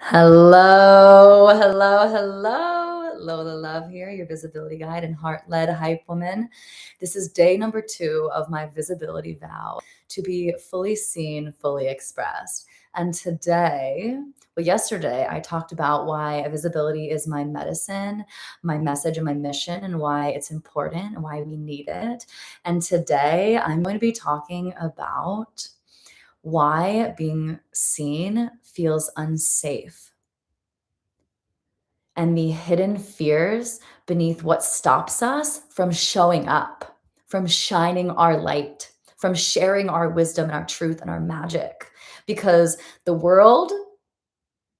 Hello, hello, hello. Lola Love here, your visibility guide and heart-led hype woman. This is day number 2 of my visibility vow to be fully seen, fully expressed. And yesterday I talked about why visibility is my medicine, my message and my mission, and why it's important and why we need it. And today I'm going to be talking about why being seen feels unsafe and the hidden fears beneath what stops us from showing up, from shining our light, from sharing our wisdom and our truth and our magic. Because the world,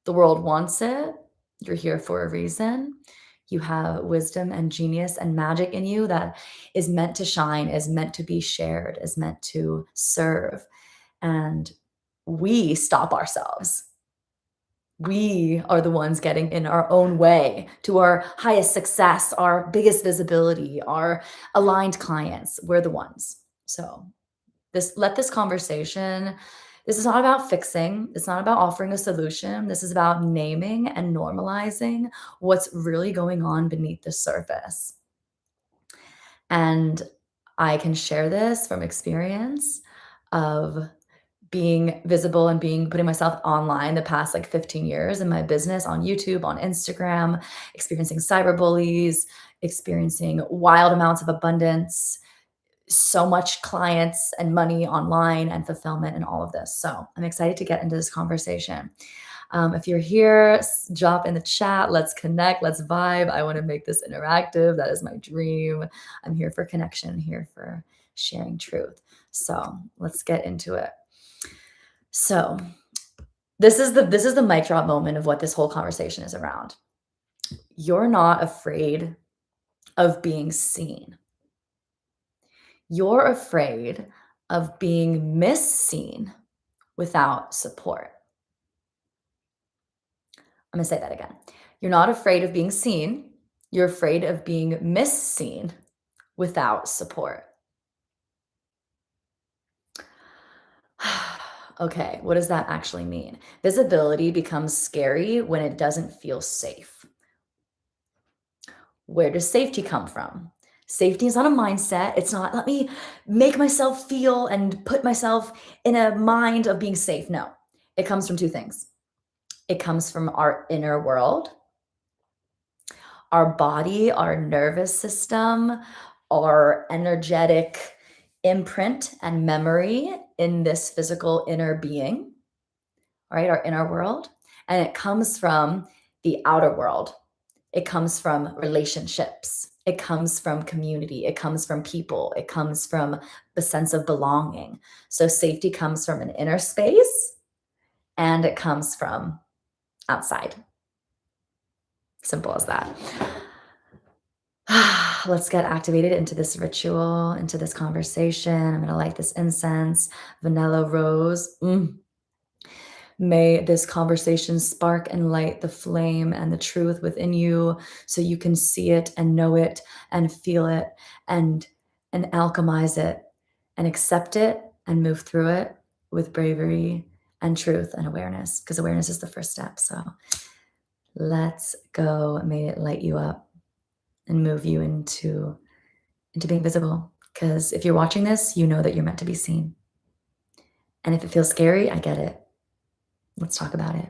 the world wants it. You're here for a reason. You have wisdom and genius and magic in you that is meant to shine, is meant to be shared, is meant to serve. And we stop ourselves. We are the ones getting in our own way to our highest success, our biggest visibility, our aligned clients. We're the ones. So let this conversation, this is not about fixing. It's not about offering a solution. This is about naming and normalizing what's really going on beneath the surface. And I can share this from experience of being visible and putting myself online the past 15 years in my business, on YouTube, on Instagram, experiencing cyberbullies, experiencing wild amounts of abundance, so much clients and money online and fulfillment and all of this. So I'm excited to get into this conversation. If you're here, drop in the chat. Let's connect. Let's vibe. I want to make this interactive. That is my dream. I'm here for connection, here for sharing truth. So let's get into it. So this is the mic drop moment of what this whole conversation is around. You're not afraid of being seen. You're afraid of being misseen without support. I'm going to say that again. You're not afraid of being seen. You're afraid of being misseen without support. Okay, what does that actually mean? Visibility becomes scary when it doesn't feel safe. Where does safety come from? Safety is not a mindset. It's not, let me make myself feel and put myself in a mind of being safe. No, it comes from two things. It comes from our inner world, our body, our nervous system, our energetic imprint and memory in this physical inner being, right? Our inner world. And it comes from the outer world. It comes from relationships. It comes from community. It comes from people. It comes from the sense of belonging. So safety comes from an inner space and it comes from outside. Simple as that. Let's get activated into this ritual, into this conversation. I'm going to light this incense, vanilla rose. May this conversation spark and light the flame and the truth within you so you can see it and know it and feel it and alchemize it and accept it and move through it with bravery and truth and awareness, because awareness is the first step. So let's go. May it light you up and move you into being visible. Because if you're watching this, you know that you're meant to be seen. And if it feels scary, I get it. Let's talk about it.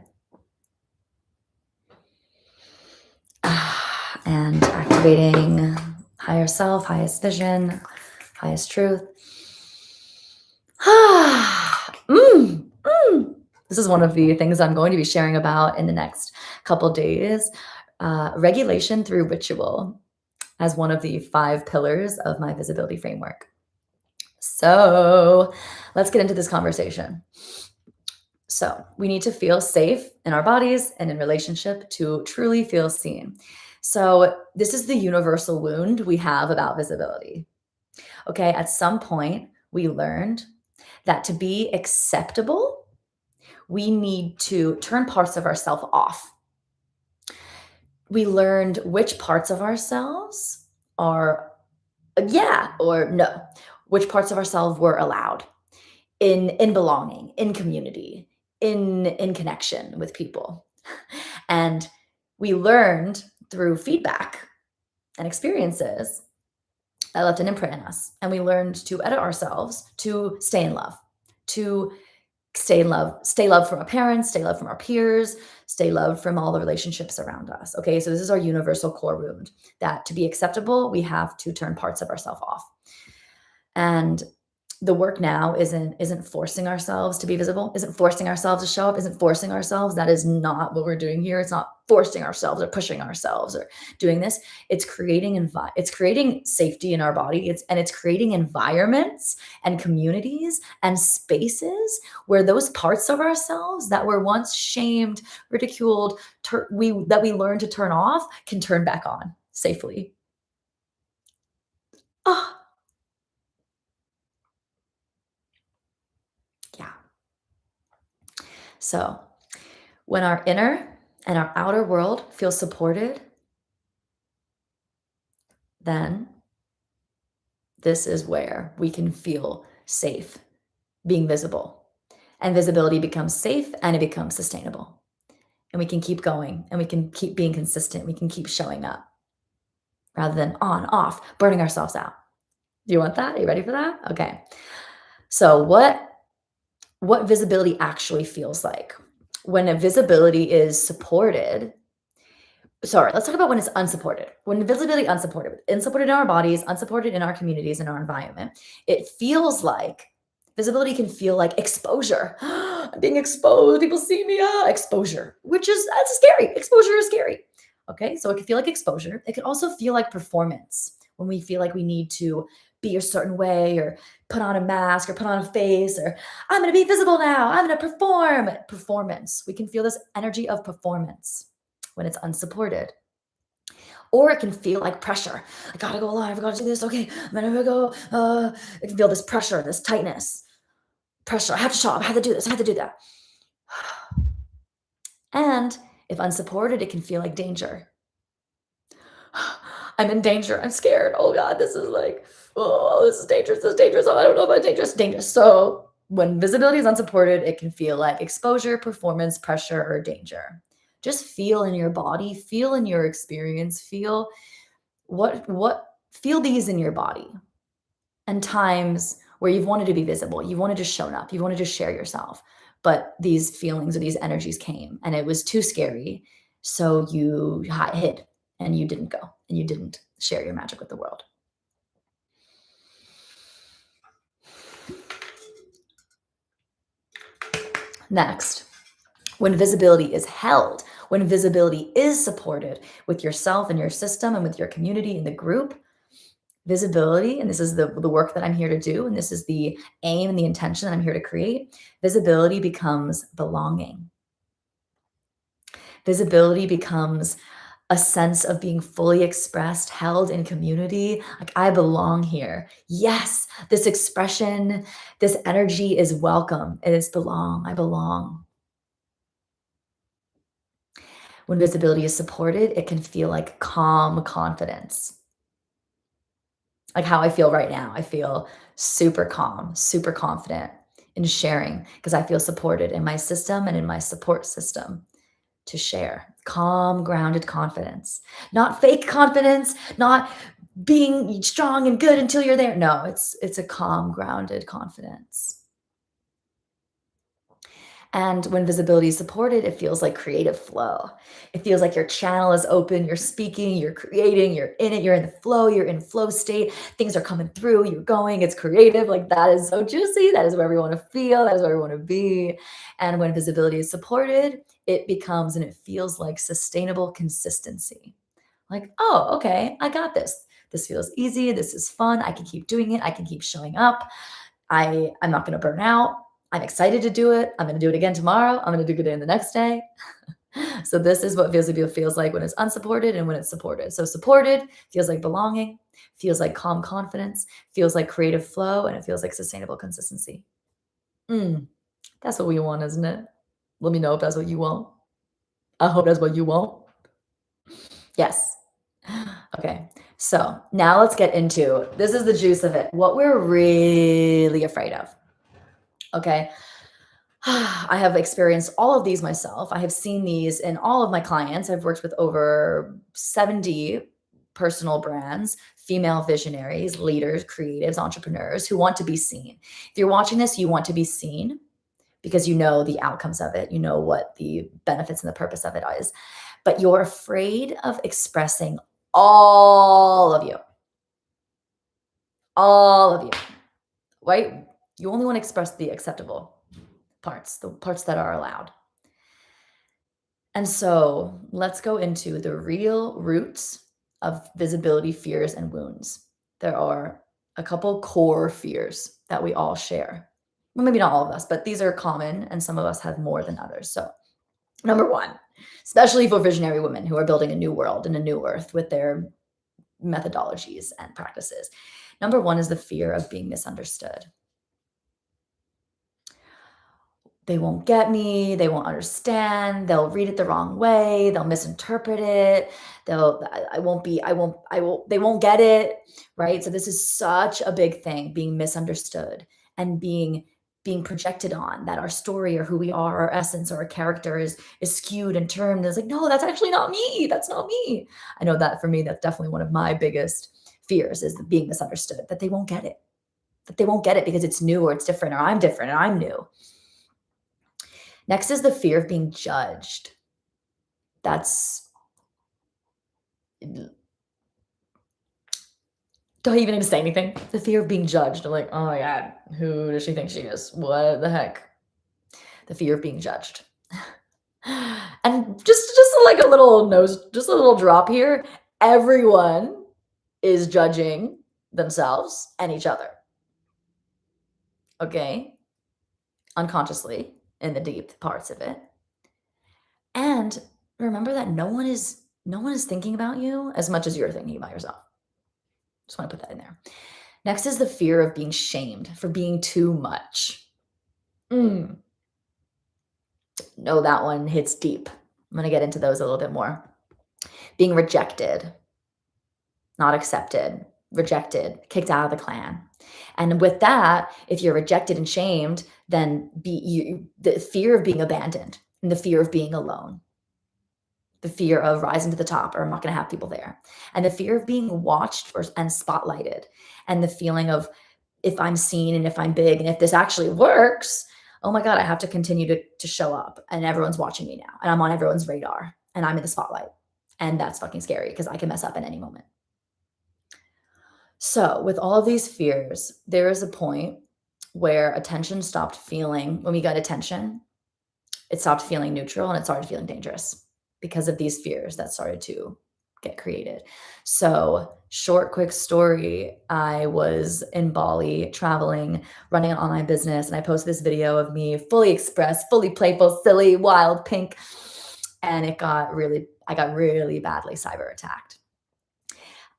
And activating higher self, highest vision, highest truth. This is one of the things I'm going to be sharing about in the next couple days. Regulation through ritual as one of the 5 pillars of my visibility framework. So let's get into this conversation. So we need to feel safe in our bodies and in relationship to truly feel seen. So this is the universal wound we have about visibility. Okay, at some point we learned that to be acceptable, we need to turn parts of ourselves off. We learned which parts of ourselves are yeah or no, which parts of ourselves were allowed in belonging, in community, in connection with people. And we learned through feedback and experiences that left an imprint in us. And we learned to edit ourselves to stay in love, to stay loved from our parents, stay loved from our peers, stay loved from all the relationships around us. Okay, so this is our universal core wound that to be acceptable, we have to turn parts of ourselves off. And the work now isn't forcing ourselves to be visible, isn't forcing ourselves to show up, isn't forcing ourselves. That is not what we're doing here. It's not forcing ourselves or pushing ourselves or doing this. It's creating safety in our body. It's creating environments and communities and spaces where those parts of ourselves that were once shamed, ridiculed, that we learned to turn off can turn back on safely. Oh, yeah. So when our inner and our outer world feel supported, then this is where we can feel safe being visible. And visibility becomes safe and it becomes sustainable. And we can keep going and we can keep being consistent. We can keep showing up rather than on, off, burning ourselves out. Do you want that? Are you ready for that? Okay. So what visibility actually feels like? When a visibility is supported, sorry, let's talk about when it's unsupported. When visibility unsupported in our bodies, unsupported in our communities, in our environment, it feels like visibility can feel like exposure. I'm being exposed. People see me. Exposure, which is that's scary. Exposure is scary. Okay, so it can feel like exposure. It can also feel like performance when we feel like we need to be a certain way or put on a mask or put on a face or I'm going to be visible now. I'm going to perform. Performance. We can feel this energy of performance when it's unsupported. Or it can feel like pressure. I gotta go live. I gotta do this. Okay, I'm gonna go. It can feel this pressure, this tightness, pressure. I have to show up. I have to do this. I have to do that. And if unsupported, it can feel like danger. I'm in danger. I'm scared. Oh God, this is like, oh, this is dangerous. This is dangerous. Oh, I don't know about dangerous. Dangerous. So when visibility is unsupported, it can feel like exposure, performance, pressure, or danger. Just feel in your body, feel in your experience, feel feel these in your body. And times where you've wanted to be visible, you wanted to show up, you wanted to share yourself, but these feelings or these energies came and it was too scary. So you hid and you didn't go and you didn't share your magic with the world. Next, when visibility is held, when visibility is supported with yourself and your system and with your community and the group, visibility, and this is the work that I'm here to do, and this is the aim and the intention that I'm here to create, visibility becomes belonging. Visibility becomes a sense of being fully expressed, held in community. Like, I belong here. Yes, this expression, this energy is welcome. It is belong. I belong. When visibility is supported, it can feel like calm confidence. Like how I feel right now. I feel super calm, super confident in sharing because I feel supported in my system and in my support system to share. Calm, grounded confidence. Not fake confidence, not being strong and good until you're there. No, it's a calm, grounded confidence. And when visibility is supported, it feels like creative flow. It feels like your channel is open, you're speaking, you're creating, you're in it, you're in the flow, you're in flow state. Things are coming through, you're going, it's creative. Like that is so juicy. That is where we want to feel, that is where we want to be. And when visibility is supported, it becomes and it feels like sustainable consistency. Like, oh, okay, I got this. This feels easy. This is fun. I can keep doing it. I can keep showing up. I'm not going to burn out. I'm excited to do it. I'm going to do it again tomorrow. I'm going to do it again the next day. So this is what visibility feels like when it's unsupported and when it's supported. So supported feels like belonging, feels like calm confidence, feels like creative flow, and it feels like sustainable consistency. That's what we want, isn't it? Let me know if that's what you want. I hope that's what you want. Yes. Okay. So now let's get into this is the juice of it. What we're really afraid of. Okay. I have experienced all of these myself. I have seen these in all of my clients. I've worked with over 70 personal brands, female visionaries, leaders, creatives, entrepreneurs who want to be seen. If you're watching this, you want to be seen because you know the outcomes of it, you know what the benefits and the purpose of it is, but you're afraid of expressing all of you, all of you, right? You only want to express the acceptable parts, the parts that are allowed. And so let's go into the real roots of visibility fears and wounds. There are a couple core fears that we all share. Well, maybe not all of us, but these are common and some of us have more than others. So, number one, especially for visionary women who are building a new world and a new earth with their methodologies and practices. Number one is the fear of being misunderstood. They won't get me, they won't understand, they'll read it the wrong way, they'll misinterpret it, they won't get it, right? So this is such a big thing, being misunderstood and being projected on, that our story or who we are, our essence or our character is skewed and termed as like, no, that's actually not me. That's not me. I know that for me, that's definitely one of my biggest fears, is being misunderstood, that they won't get it, that they won't get it because it's new or it's different or I'm different and I'm new. Next is the fear of being judged. That's don't even need to say anything. The fear of being judged. I'm like, oh my God, who does she think she is? What the heck? The fear of being judged. And just like a little nose, just a little drop here. Everyone is judging themselves and each other. Okay? Unconsciously in the deep parts of it. And remember that no one is thinking about you as much as you're thinking about yourself. Just want to put that in there. Next is the fear of being shamed for being too much. No, that one hits deep. I'm going to get into those a little bit more. Being rejected, not accepted, rejected, kicked out of the clan. And with that, if you're rejected and shamed, then the fear of being abandoned and the fear of being alone, the fear of rising to the top, or I'm not going to have people there, and the fear of being watched and spotlighted, and the feeling of, if I'm seen and if I'm big and if this actually works, oh my God, I have to continue to show up and everyone's watching me now and I'm on everyone's radar and I'm in the spotlight. And that's fucking scary because I can mess up at any moment. So with all of these fears, there is a point where attention stopped feeling, when we got attention, it stopped feeling neutral and it started feeling dangerous because of these fears that started to get created. So short, quick story. I was in Bali traveling, running an online business, and I posted this video of me fully expressed, fully playful, silly, wild, pink. And I got really badly cyber attacked.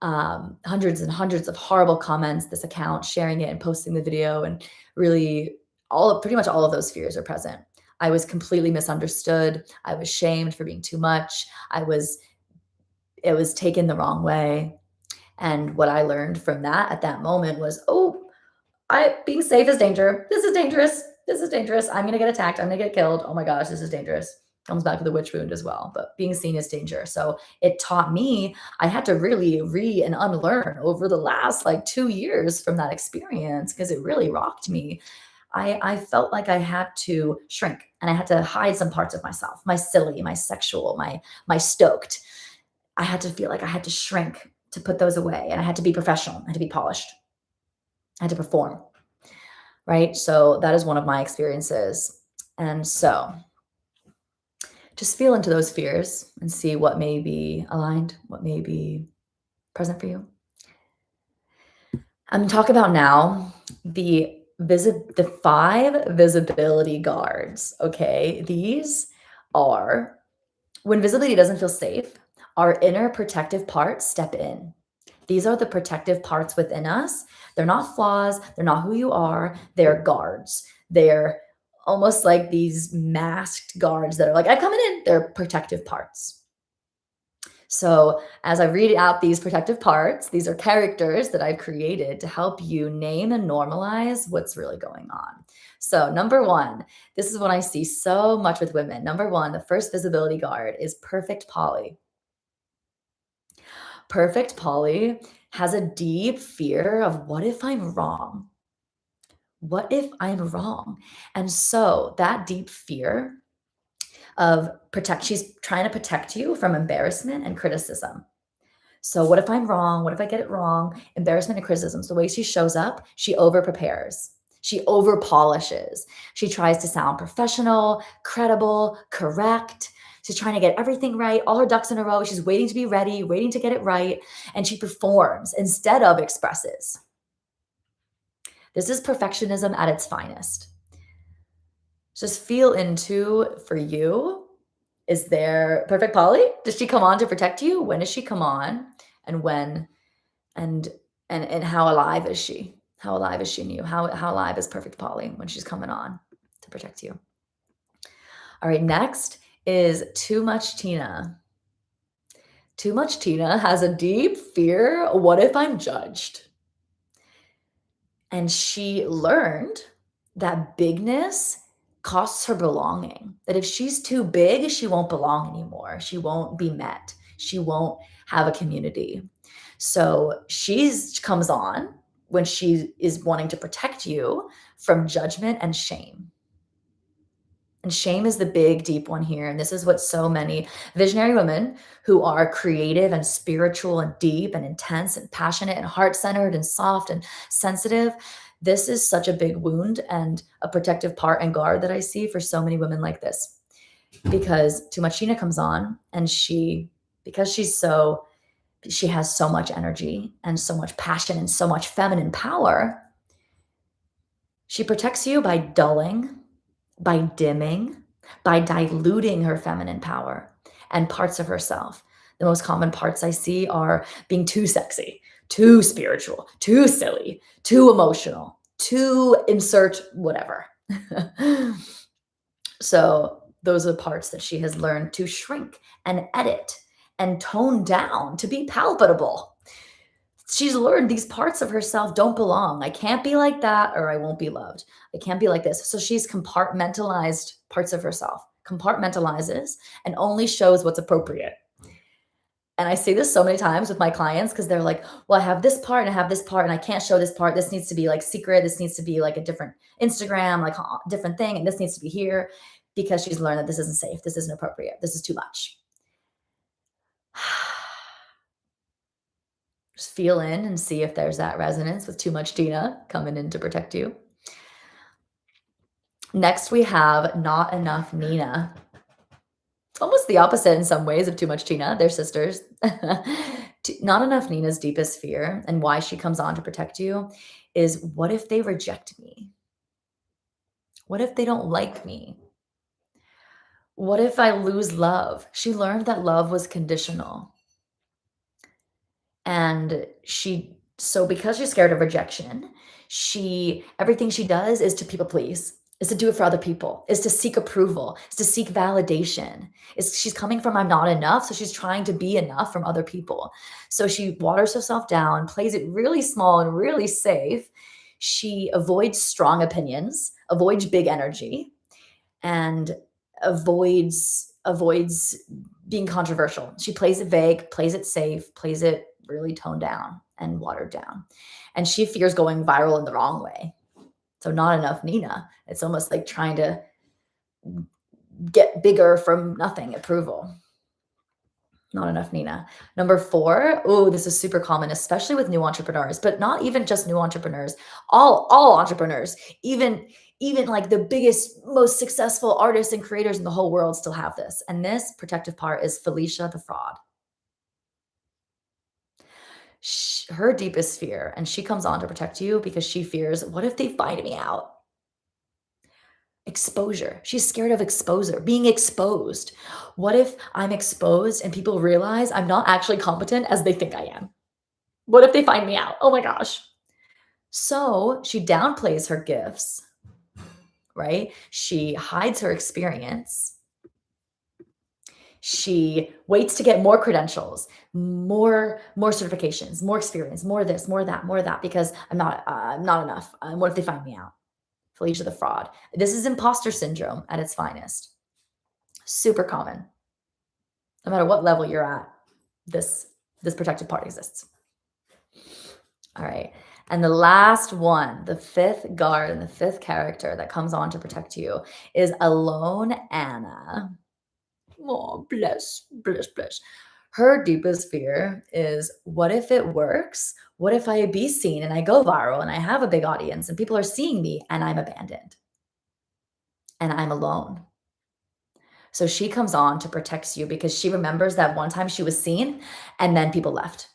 Hundreds and hundreds of horrible comments, this account sharing it and posting the video, and really pretty much all of those fears are present. I was completely misunderstood. I was shamed for being too much. It was taken the wrong way. And what I learned from that at that moment was, being safe is danger. This is dangerous. This is dangerous. I'm going to get attacked. I'm going to get killed. Oh my gosh, this is dangerous. Comes back to the witch wound as well, but being seen is danger. So it taught me, I had to really and unlearn over the last 2 years from that experience, because it really rocked me. I felt like I had to shrink and I had to hide some parts of myself, my silly, my sexual, my stoked. I had to feel like I had to shrink to put those away, and I had to be professional. I had to be polished. I had to perform, right? So that is one of my experiences. And so just feel into those fears and see what may be aligned, what may be present for you. I'm going to talk about now the 5 visibility guards, okay? These are, when visibility doesn't feel safe, our inner protective parts step in. These are the protective parts within us. They're not flaws. They're not who you are. They're guards. They're almost like these masked guards that are like, I'm coming in. They're protective parts. So, as I read out these protective parts, these are characters that I've created to help you name and normalize what's really going on. So, number one, this is what I see so much with women. Number one, the first visibility guard is perfect Polly. Perfect Polly has a deep fear of what if I'm wrong? What if I'm wrong? And so, that deep fear of she's trying to protect you from embarrassment and criticism. So what if I'm wrong? What if I get it wrong? Embarrassment and criticism. So the way she shows up, she over prepares. She over polishes. She tries to sound professional, credible, correct. She's trying to get everything right, all her ducks in a row. She's waiting to be ready, waiting to get it right. And she performs instead of expresses. This is perfectionism at its finest. Just feel into for you. Is there perfect Polly? Does she come on to protect you? When does she come on? And when and and how alive is she? How alive is she in you? How alive is perfect Polly when she's coming on to protect you? All right, next is too much Tina. Too much Tina has a deep fear. What if I'm judged? And she learned that bigness costs her belonging. That if she's too big, she won't belong anymore. She won't be met. She won't have a community. So she's comes on when she is wanting to protect you from judgment and shame. And shame is the big, deep one here. And this is what so many visionary women who are creative and spiritual and deep and intense and passionate and heart centered and soft and sensitive. This is such a big wound and a protective part and guard that I see for so many women like this. Because too much Sheena comes on and because she has so much energy and so much passion and so much feminine power, she protects you by dulling, by dimming, by diluting her feminine power and parts of herself. The most common parts I see are being too sexy, too spiritual, too silly, too emotional, too insert whatever. So those are parts that she has learned to shrink and edit and tone down to be palpable. She's learned these parts of herself don't belong. I can't be like that or I won't be loved. I can't be like this. So she's compartmentalized parts of herself, compartmentalizes and only shows what's appropriate. And I say this so many times with my clients because they're like, well, I have this part and I have this part and I can't show this part. This needs to be like secret. This needs to be like a different Instagram, like different thing. And this needs to be here because she's learned that this isn't safe. This isn't appropriate. This is too much. Just feel in and see if there's that resonance with too much Tina coming in to protect you. Next, we have not enough Nina. It's almost the opposite in some ways of too much Tina. They're sisters. Not enough Nina's deepest fear and why she comes on to protect you is what if they reject me? What if they don't like me? What if I lose love? She learned that love was conditional. And so because she's scared of rejection, everything she does is to people please, is to do it for other people, is to seek approval, is to seek validation. She's coming from I'm not enough, so she's trying to be enough from other people. So she waters herself down, plays it really small and really safe. She avoids strong opinions, avoids big energy, and avoids being controversial. She plays it vague, plays it safe, plays it really toned down and watered down. And she fears going viral in the wrong way. So not enough Nina. It's almost like trying to get bigger from nothing approval. Not enough Nina. Number 4, oh, this is super common, especially with new entrepreneurs, but not even just new entrepreneurs, all entrepreneurs, even like the biggest, most successful artists and creators in the whole world still have this. And this protective part is Felicia the fraud. Her deepest fear, and she comes on to protect you because she fears, what if they find me out? Exposure. She's scared of exposure, being exposed. What if I'm exposed and people realize I'm not actually competent as they think I am? What if they find me out? Oh my gosh. So she downplays her gifts, right? She hides her experience. She waits to get more credentials, more certifications, more experience, more this, more that, because I'm not enough. What if they find me out? Felicia the fraud. This is imposter syndrome at its finest. Super common. No matter what level you're at, this protective part exists. All right. And the last one, the fifth guard and the fifth character that comes on to protect you is Alone Anna. Oh, bless, bless, bless. Her deepest fear is, what if it works? What if I be seen and I go viral and I have a big audience and people are seeing me and I'm abandoned and I'm alone? So she comes on to protect you because she remembers that one time she was seen and then people left.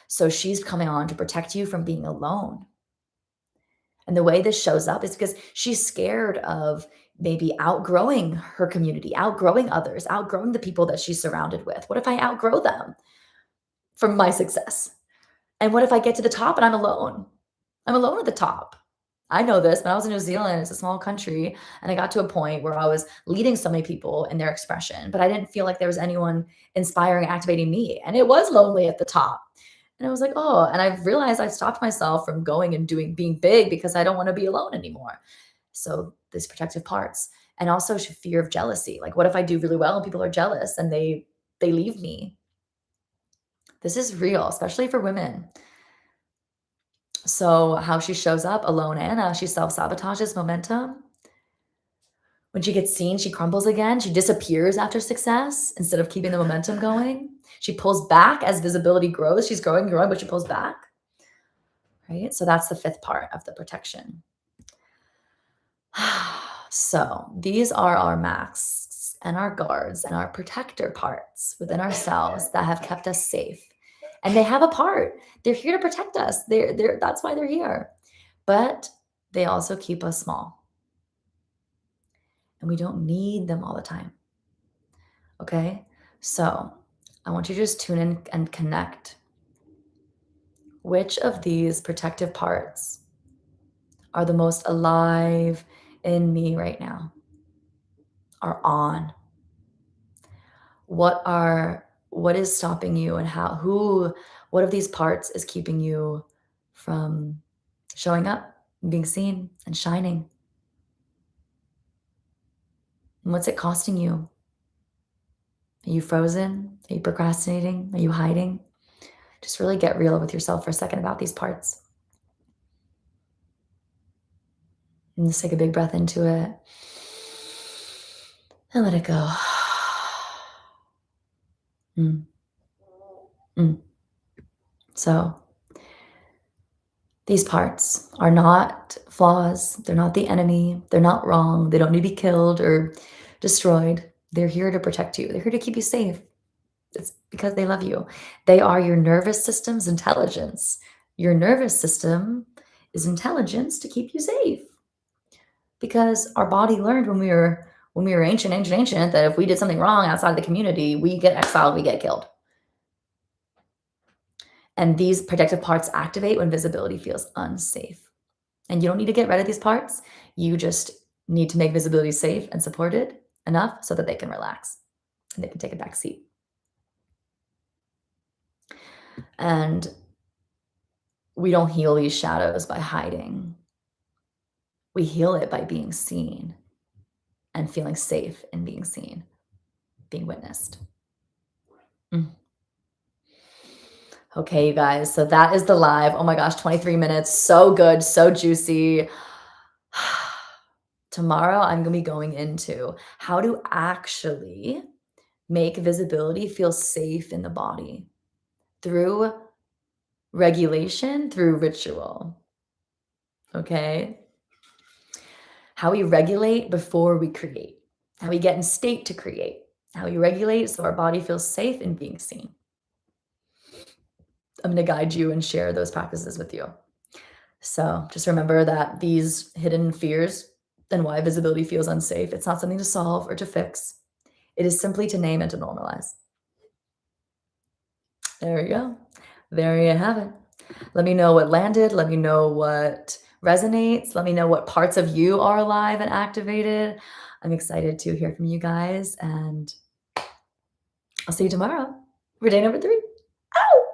So she's coming on to protect you from being alone. And the way this shows up is because she's scared of maybe outgrowing her community, outgrowing others, outgrowing the people that she's surrounded with. What if I outgrow them from my success? And what if I get to the top and I'm alone? I'm alone at the top. I know this. When I was in New Zealand, it's a small country, and I got to a point where I was leading so many people in their expression, but I didn't feel like there was anyone inspiring, activating me. And it was lonely at the top. And I was like, oh, and I've realized I've stopped myself from going and being big because I don't want to be alone anymore. So these protective parts, and also fear of jealousy. Like, what if I do really well and people are jealous and they leave me? This is real, especially for women. So how she shows up, Alone Anna, she self-sabotages momentum. When she gets seen, she crumbles again. She disappears after success instead of keeping the momentum going. She pulls back as visibility grows. She's growing, but she pulls back. Right? So that's the fifth part of the protection. So these are our masks and our guards and our protector parts within ourselves that have kept us safe. And they have a part. They're here to protect us. That's why they're here. But they also keep us small. And we don't need them all the time. Okay? So I want you to just tune in and connect. Which of these protective parts are the most alive in me right now? Are on? What is stopping you, and what of these parts is keeping you from showing up, being seen, and shining? And what's it costing you? Are you frozen? Are you procrastinating? Are you hiding? Just really get real with yourself for a second about these parts. And just take a big breath into it and let it go. Mm. Mm. So these parts are not flaws. They're not the enemy. They're not wrong. They don't need to be killed or destroyed. They're here to protect you. They're here to keep you safe. It's because they love you. They are your nervous system's intelligence. Your nervous system is intelligence to keep you safe. Because our body learned when we were ancient, that if we did something wrong outside the community, we get exiled, we get killed. And these protective parts activate when visibility feels unsafe. And you don't need to get rid of these parts. You just need to make visibility safe and supported enough so that they can relax and they can take a back seat. And we don't heal these shadows by hiding. We heal it by being seen and feeling safe in being seen, being witnessed. Okay, you guys, so that is the live. Oh my gosh, 23 minutes. So good, so juicy. Tomorrow, I'm going to be going into how to actually make visibility feel safe in the body through regulation, through ritual. Okay? How we regulate before we create, how we get in state to create, how we regulate so our body feels safe in being seen. I'm going to guide you and share those practices with you. So just remember that these hidden fears and why visibility feels unsafe, it's not something to solve or to fix. It is simply to name and to normalize. There you go. There you have it. Let me know what landed. Let me know what resonates. Let me know what parts of you are alive and activated. I'm excited to hear from you guys, and I'll see you tomorrow for day number 3. Ow!